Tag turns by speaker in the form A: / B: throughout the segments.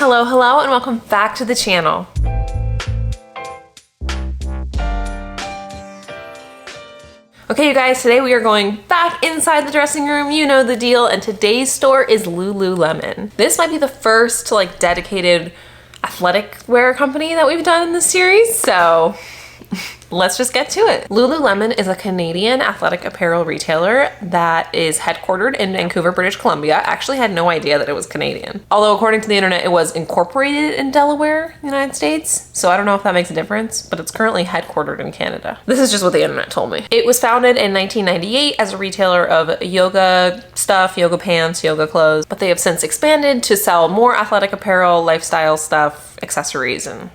A: Hello, hello, and welcome back to the channel. Okay, you guys, today we are going back inside the dressing room. You know the deal, and today's store is Lululemon. This might be the first dedicated athletic wear company that we've done in this series, so let's just get to it. Lululemon is a Canadian athletic apparel retailer that is headquartered in Vancouver, British Columbia. I actually had no idea that it was Canadian. Although according to the internet, it was incorporated in Delaware, United States. So I don't know if that makes a difference, but it's currently headquartered in Canada. This is just what the internet told me. It was founded in 1998 as a retailer of yoga stuff, yoga pants, yoga clothes, but they have since expanded to sell more athletic apparel, lifestyle stuff, accessories, and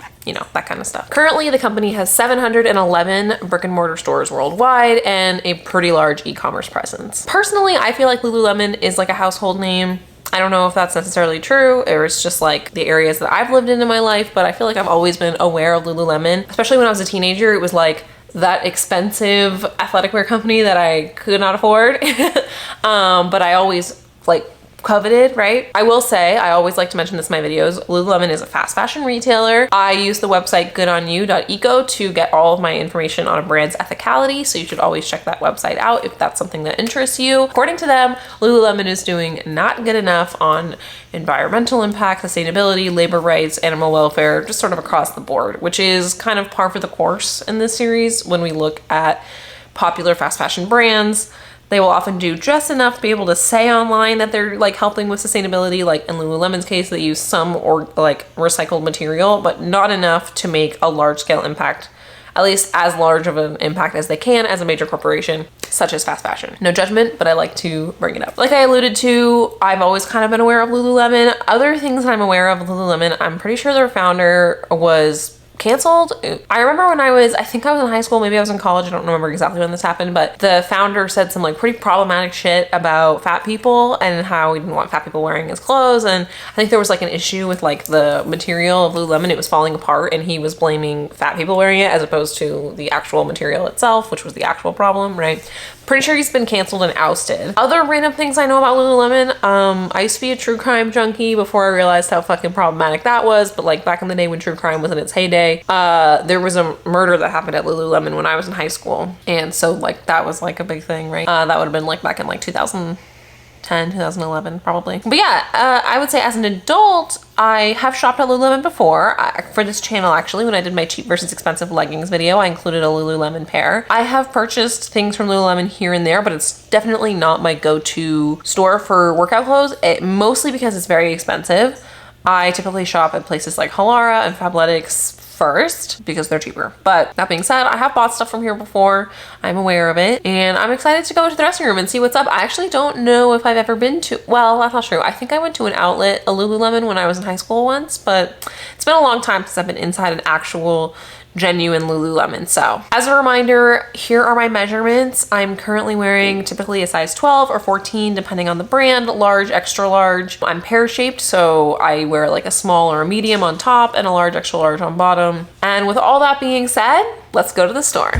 A: that kind of stuff. Currently, the company has 711 brick and mortar stores worldwide and a pretty large e-commerce presence. Personally, I feel like Lululemon is like a household name. I don't know if that's necessarily true, or it's just like the areas that I've lived in my life, but I feel like I've always been aware of Lululemon. Especially when I was a teenager, it was like that expensive athletic wear company that I could not afford. But I always coveted, right? I will say, I always like to mention this in my videos, Lululemon is a fast fashion retailer. I use the website goodonyou.eco to get all of my information on a brand's ethicality, so you should always check that website out if that's something that interests you. According to them, Lululemon is doing not good enough on environmental impact, sustainability, labor rights, animal welfare, just sort of across the board, which is kind of par for the course in this series when we look at popular fast fashion brands. They will often do just enough to be able to say online that they're helping with sustainability. Like in Lululemon's case, they use some recycled material, but not enough to make a large scale impact, at least as large of an impact as they can as a major corporation such as fast fashion. No judgment, but I like to bring it up. Like I alluded to, I've always kind of been aware of Lululemon. Other things I'm aware of Lululemon, I'm pretty sure their founder was canceled. I remember when I think I was in high school, maybe I was in college, I don't remember exactly when this happened, but the founder said some pretty problematic shit about fat people and how he didn't want fat people wearing his clothes, and I think there was an issue with the material of Lululemon. It was falling apart and he was blaming fat people wearing it as opposed to the actual material itself, which was the actual problem, right? Pretty sure he's been canceled and ousted. Other random things I know about Lululemon, I used to be a true crime junkie before I realized how fucking problematic that was, but back in the day when true crime was in its heyday, there was a murder that happened at Lululemon when I was in high school, and so that was a big thing, right? That would have been back in 2010, 2011 probably. But yeah, I would say as an adult, I have shopped at Lululemon before. For this channel, actually, when I did my cheap versus expensive leggings video, I included a Lululemon pair. I have purchased things from Lululemon here and there, but it's definitely not my go-to store for workout clothes, mostly because it's very expensive. I typically shop at places like Halara and Fabletics first because they're cheaper. But that being said, I have bought stuff from here before. I'm aware of it, and I'm excited to go into the dressing room and see what's up. I actually don't know if I've ever been to, well, that's not true. I think I went to an outlet, a Lululemon, when I was in high school once, but it's been a long time since I've been inside an actual genuine Lululemon. So as a reminder, here are my measurements. I'm currently wearing typically a size 12 or 14 depending on the brand, large, extra large. I'm pear-shaped, so I wear a small or a medium on top and a large, extra large on bottom. And with all that being said, let's go to the store.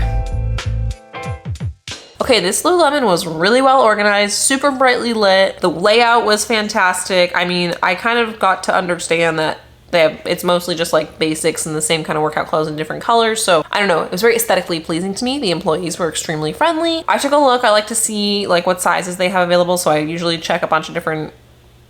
A: Okay, this Lululemon was really well organized, super brightly lit. The layout was fantastic. I mean, I kind of got to understand that it's mostly just basics and the same kind of workout clothes in different colors. So I don't know, it was very aesthetically pleasing to me. The employees were extremely friendly. I took a look. I like to see what sizes they have available. So I usually check a bunch of different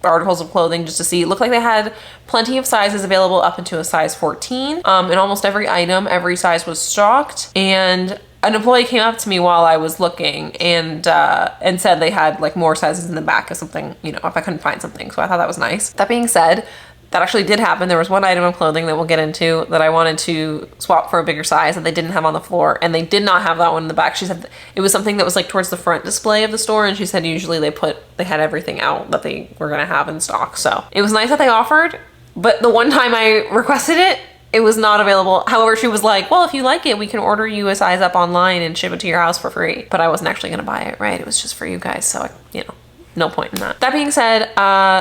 A: articles of clothing just to see. It looked like they had plenty of sizes available up into a size 14. In almost every item, every size was stocked. And an employee came up to me while I was looking and said they had more sizes in the back of something, if I couldn't find something. So I thought that was nice. That being said, that actually did happen. There was one item of clothing that we'll get into that I wanted to swap for a bigger size that they didn't have on the floor, and they did not have that one in the back. She said it was something that was towards the front display of the store, and she said usually they had everything out that they were gonna have in stock. So it was nice that they offered, but the one time I requested it, it was not available. However, she was like, well, if you like it, we can order you a size up online and ship it to your house for free. But I wasn't actually gonna buy it, right? It was just for you guys, so no point in that. That being said,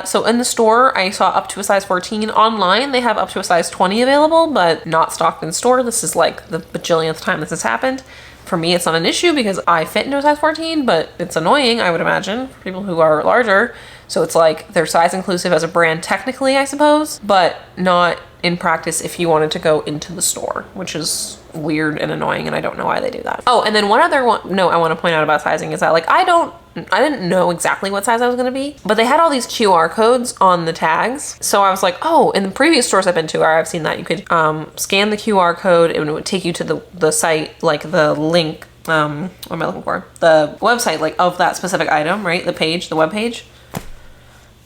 A: so in the store, I saw up to a size 14. Online, they have up to a size 20 available, but not stocked in store. This is the bajillionth time this has happened. For me, it's not an issue because I fit into a size 14, but it's annoying, I would imagine, for people who are larger. So it's like they're size inclusive as a brand technically, I suppose, but not in practice if you wanted to go into the store, which is weird and annoying, and I don't know why they do that. Oh, and then one other note I want to point out about sizing is that like I didn't know exactly what size I was going to be, but they had all these QR codes on the tags. So I was like, oh, in the previous stores I've been to, I've seen that you could scan the QR code and it would take you to the site, like the link, what am I looking for? The website, like of that specific item, right? The page, the web page.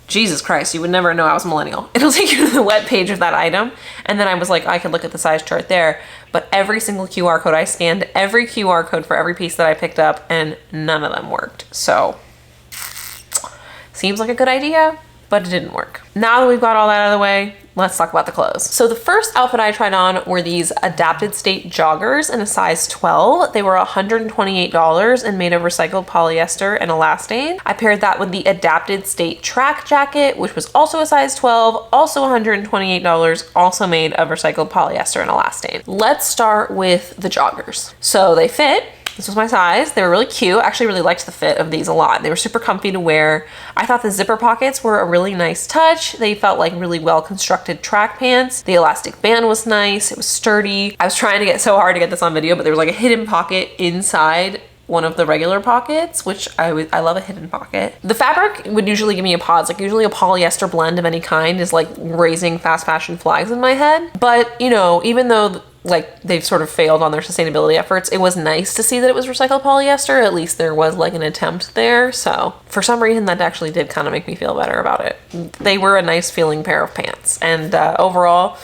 A: Jesus Christ, you would never know I was a millennial. It'll take you to the web page of that item. And then I was like, I could look at the size chart there. But every single QR code, I scanned every QR code for every piece that I picked up and none of them worked. So, seems like a good idea, but it didn't work. Now that we've got all that out of the way, let's talk about the clothes. So the first outfit I tried on were these adapted state joggers in a size 12. They were $128 and made of recycled polyester and elastane. I paired that with the adapted state track jacket, which was also a size 12, also $128, also made of recycled polyester and elastane. Let's start with the joggers. So they fit. This was my size. They were really cute. I actually really liked the fit of these a lot. They were super comfy to wear. I thought the zipper pockets were a really nice touch. They felt like really well constructed track pants. The elastic band was nice. It was sturdy. I was trying to get so hard to get this on video, but there was like a hidden pocket inside one of the regular pockets, which I love a hidden pocket. The fabric would usually give me a pause. Like usually a polyester blend of any kind is like raising fast fashion flags in my head. But you know, even though like they've sort of failed on their sustainability efforts, it was nice to see that it was recycled polyester. At least there was like an attempt there. So for some reason that actually did kind of make me feel better about it. They were a nice feeling pair of pants, and overall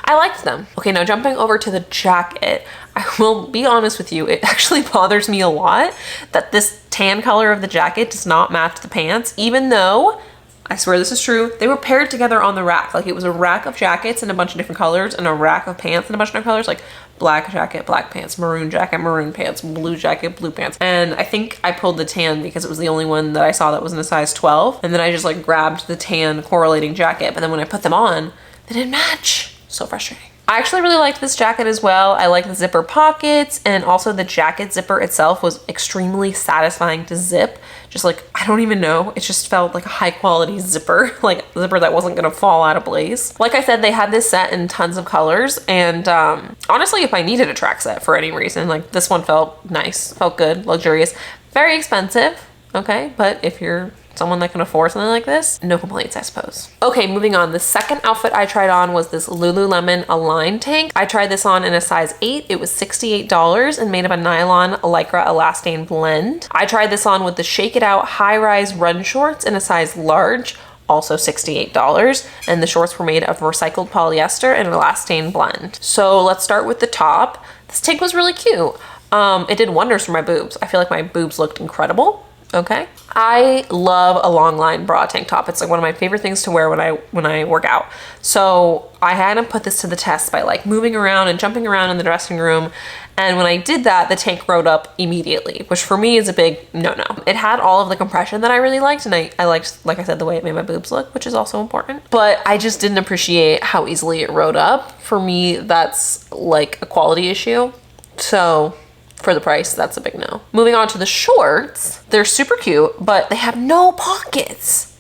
A: I liked them. Okay, now jumping over to the jacket, I will be honest with you, it actually bothers me a lot that this tan color of the jacket does not match the pants, even though, I swear this is true, they were paired together on the rack. Like it was a rack of jackets in a bunch of different colors and a rack of pants in a bunch of different colors, like black jacket, black pants, maroon jacket, maroon pants, blue jacket, blue pants. And I think I pulled the tan because it was the only one that I saw that was in a size 12. And then I just like grabbed the tan correlating jacket, but then when I put them on, they didn't match. So frustrating. I actually really liked this jacket as well. I like the zipper pockets, and also the jacket zipper itself was extremely satisfying to zip. Just like, I don't even know, it just felt like a high quality zipper, like a zipper that wasn't gonna fall out of place. Like I said, they had this set in tons of colors, and honestly, if I needed a track set for any reason, like this one felt nice, felt good, luxurious, very expensive, okay? But if you're someone that can afford something like this, no complaints, I suppose. Okay, moving on. The second outfit I tried on was this Lululemon Align tank. I tried this on in a size 8. It was $68 and made of a nylon lycra elastane blend. I tried this on with the Shake It Out high-rise run shorts in a size large, also $68, and the shorts were made of recycled polyester and elastane blend. So let's start with the top. This tank was really cute. It did wonders for my boobs. I feel like my boobs looked incredible. Okay. I love a long line bra tank top. It's like one of my favorite things to wear when I work out. So I had to put this to the test by like moving around and jumping around in the dressing room. And when I did that, the tank rode up immediately, which for me is a big no-no. It had all of the compression that I really liked, and I liked, like I said, the way it made my boobs look, which is also important. But I just didn't appreciate how easily it rode up. For me, that's like a quality issue. So for the price, that's a big no. Moving on to the shorts, they're super cute, but they have no pockets.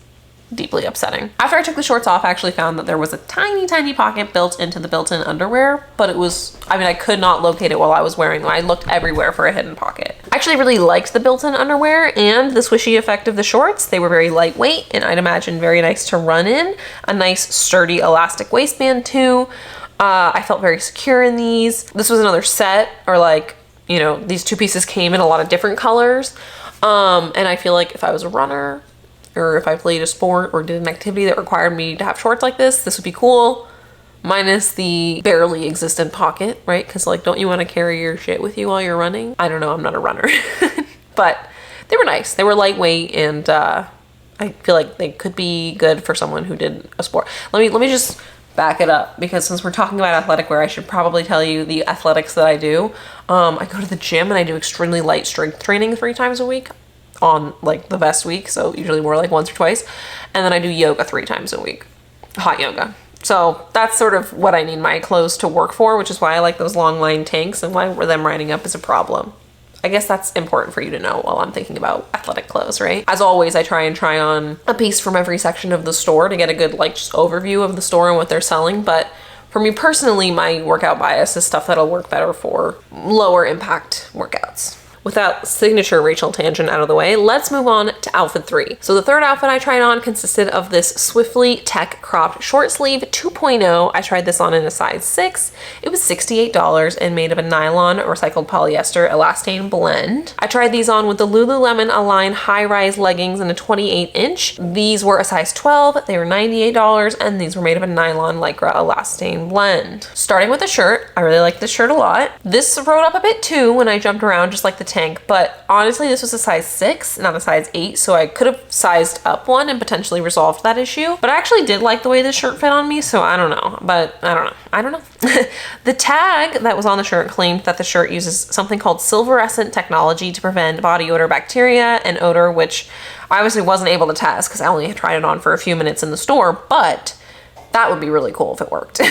A: Deeply upsetting. After I took the shorts off, I actually found that there was a tiny, tiny pocket built into the built-in underwear, but it was, I mean, I could not locate it while I was wearing them. I looked everywhere for a hidden pocket. I actually really liked the built-in underwear and the swishy effect of the shorts. They were very lightweight and I'd imagine very nice to run in. A nice sturdy elastic waistband too. I felt very secure in these. This was another set, or like, you know, these two pieces came in a lot of different colors. And I feel like if I was a runner or if I played a sport or did an activity that required me to have shorts like this would be cool. Minus the barely existent pocket, right? Because like, don't you want to carry your shit with you while you're running? I don't know, I'm not a runner. But they were nice. They were lightweight, and I feel like they could be good for someone who did a sport. Let me just back it up, because since we're talking about athletic wear, I should probably tell you the athletics that I do. I go to the gym and I do extremely light strength training 3 times a week on like the best week. So usually more like once or twice. And then I do yoga 3 times a week, hot yoga. So that's sort of what I need my clothes to work for, which is why I like those long line tanks and why them riding up is a problem. I guess that's important for you to know while I'm thinking about athletic clothes, right? As always, I try on a piece from every section of the store to get a good like just overview of the store and what they're selling. But for me personally, my workout bias is stuff that'll work better for lower impact workouts. With that signature Rachel tangent out of the way, let's move on to outfit 3. So the third outfit I tried on consisted of this Swiftly Tech cropped short sleeve 2.0. I tried this on in a size 6. It was $68 and made of a nylon recycled polyester elastane blend. I tried these on with the Lululemon Align high-rise leggings in a 28-inch. These were a size 12. They were $98 and these were made of a nylon lycra elastane blend. Starting with the shirt, I really like this shirt a lot. This rode up a bit too when I jumped around, just like the tank, but honestly this was a size 6, not a size 8, so I could have sized up one and potentially resolved that issue. But I actually did like the way this shirt fit on me, so I don't know. The tag that was on the shirt claimed that the shirt uses something called silverescent technology to prevent body odor bacteria and odor, which I obviously wasn't able to test because I only tried it on for a few minutes in the store, but that would be really cool if it worked.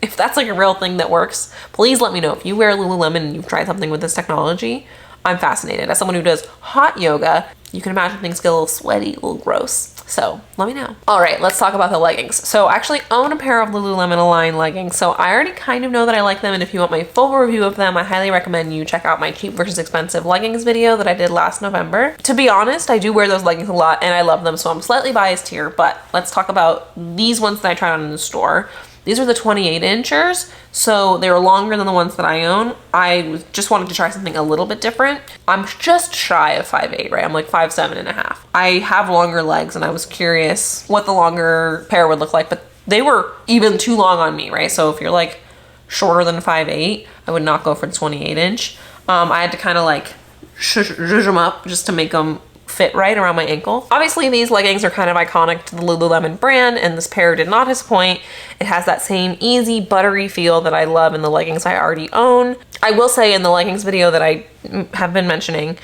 A: If that's like a real thing that works, please let me know. If you wear Lululemon and you've tried something with this technology, I'm fascinated. As someone who does hot yoga, you can imagine things get a little sweaty, a little gross. So let me know. All right, let's talk about the leggings. So I actually own a pair of Lululemon Align leggings, so I already kind of know that I like them, and if you want my full review of them, I highly recommend you check out my cheap versus expensive leggings video that I did last November. To be honest, I do wear those leggings a lot and I love them, so I'm slightly biased here, but let's talk about these ones that I tried on in the store. These are the 28-inchers, so they were longer than the ones that I own. I just wanted to try something a little bit different. I'm just shy of 5'8", right? I'm like 5'7.5". I have longer legs and I was curious what the longer pair would look like, but they were even too long on me, right? So if you're like shorter than 5'8", I would not go for the 28-inch. I had to kind of like zhuzh them up just to make them fit right around my ankle. Obviously these leggings are kind of iconic to the Lululemon brand, and this pair did not disappoint. It has that same easy buttery feel that I love in the leggings I already own. I will say in the leggings video that I have been mentioning,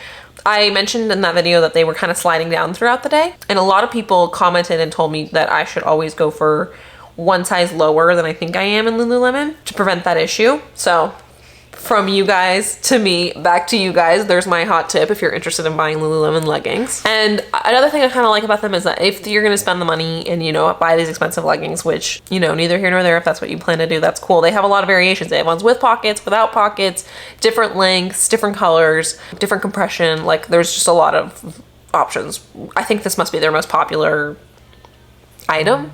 A: I mentioned in that video that they were kind of sliding down throughout the day, and a lot of people commented and told me that I should always go for one size lower than I think I am in Lululemon to prevent that issue. So from you guys to me, back to you guys, there's my hot tip if you're interested in buying Lululemon leggings. And another thing I kind of like about them is that if you're going to spend the money and, you know, buy these expensive leggings, which, you know, neither here nor there, if that's what you plan to do, that's cool. They have a lot of variations. They have ones with pockets, without pockets, different lengths, different colors, different compression. Like there's just a lot of options. I think this must be their most popular item.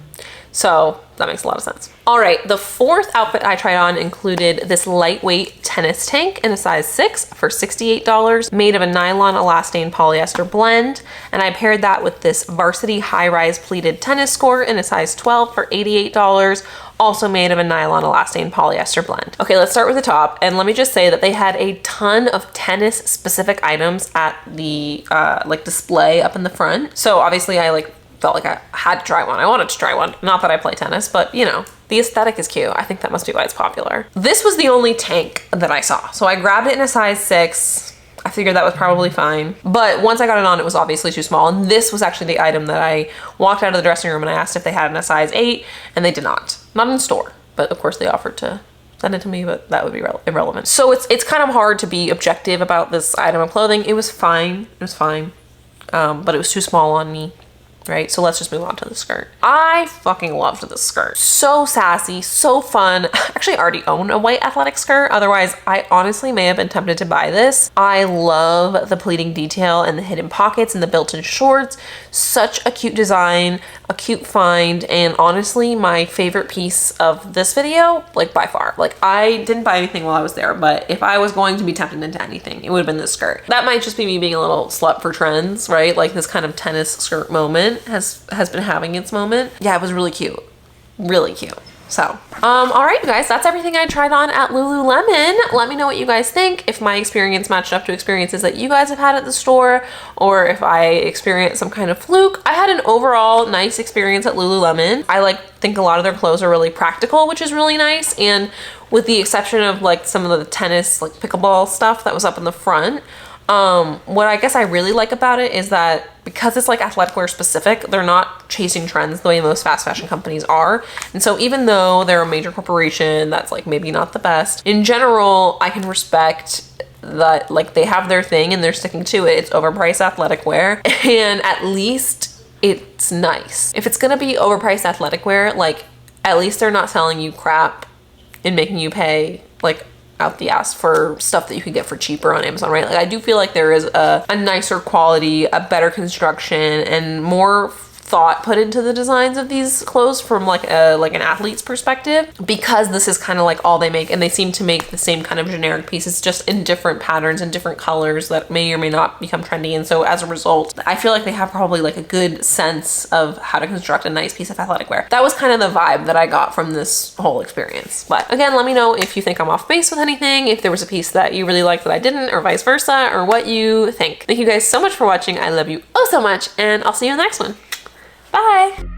A: So that makes a lot of sense. All right, the fourth outfit I tried on included this lightweight tennis tank in a size 6 for $68, made of a nylon elastane polyester blend. And I paired that with this varsity high-rise pleated tennis skirt in a size 12 for $88, also made of a nylon elastane polyester blend. Okay, let's start with the top. And let me just say that they had a ton of tennis specific items at the like display up in the front. So obviously I felt like I had to try one. I wanted to try one. Not that I play tennis, but you know, the aesthetic is cute. I think that must be why it's popular. This was the only tank that I saw. So I grabbed it in a size 6. I figured that was probably fine. But once I got it on, it was obviously too small. And this was actually the item that I walked out of the dressing room and I asked if they had it in a size 8, and they did not. Not in the store, but of course they offered to send it to me, but that would be irrelevant. So it's kind of hard to be objective about this item of clothing. It was fine. It was fine. But it was too small on me. Right, so let's just move on to the skirt. I fucking loved this skirt. So sassy, so fun. I actually already own a white athletic skirt. Otherwise, I honestly may have been tempted to buy this. I love the pleating detail and the hidden pockets and the built-in shorts. Such a cute design, a cute find, and honestly, my favorite piece of this video, like by far. Like I didn't buy anything while I was there, but if I was going to be tempted into anything, it would have been this skirt. That might just be me being a little slut for trends, right? Like this kind of tennis skirt moment has been having its moment. Yeah, it was really cute. Really cute. So, all right, you guys, that's everything I tried on at Lululemon. Let me know what you guys think, if my experience matched up to experiences that you guys have had at the store, or if I experienced some kind of fluke. I had an overall nice experience at Lululemon. I think a lot of their clothes are really practical, which is really nice. And with the exception of like some of the tennis, like pickleball stuff that was up in the front, what I guess I really like about it is that because it's like athletic wear specific, they're not chasing trends the way most fast fashion companies are. And so even though they're a major corporation that's like maybe not the best, in general, I can respect that like they have their thing and they're sticking to it. It's overpriced athletic wear, and at least it's nice. If it's gonna be overpriced athletic wear, like at least they're not selling you crap and making you pay like out the ass for stuff that you could get for cheaper on Amazon, right? Like I do feel like there is a nicer quality, a better construction, and more thought put into the designs of these clothes from like an athlete's perspective, because this is kind of like all they make, and they seem to make the same kind of generic pieces just in different patterns and different colors that may or may not become trendy. And so as a result, I feel like they have probably like a good sense of how to construct a nice piece of athletic wear. That was kind of the vibe that I got from this whole experience. But again, let me know if you think I'm off base with anything, if there was a piece that you really liked that I didn't, or vice versa, or what you think. Thank you guys so much for watching. I love you oh so much, and I'll see you in the next one. Bye.